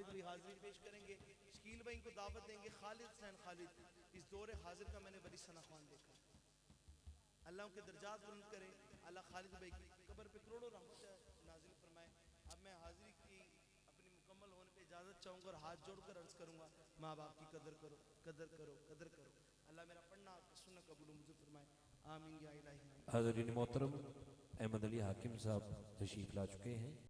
के लिए हाजिरी पेश करेंगे। शकील भाई को दावत देंगे। खालिद हुसैन खालिद, इस दौरे हाजिर का मैंने बड़ी सना ख्वान देखा। अल्लाह उनके दर्जात बुलंद करे। अल्लाह खालिद भाई की कब्र पे करोड़ों रहमत नाजिल फरमाए। अब मैं हाजिरी की अपनी मुकम्मल होने पे इजाज़त चाहूँगा और हाथ जोड़कर अर्ज करूँगा, माँ बाप की कदर करो, कदर करो, कदर करो। अल्लाह मेरा पढ़ना सुनना कबूल मंजूर फरमाए। आमीन या इलाही। हाज़रीन मोहतरम, अहमद अली हाकिम साहब तशरीफ़ ला चुके हैं।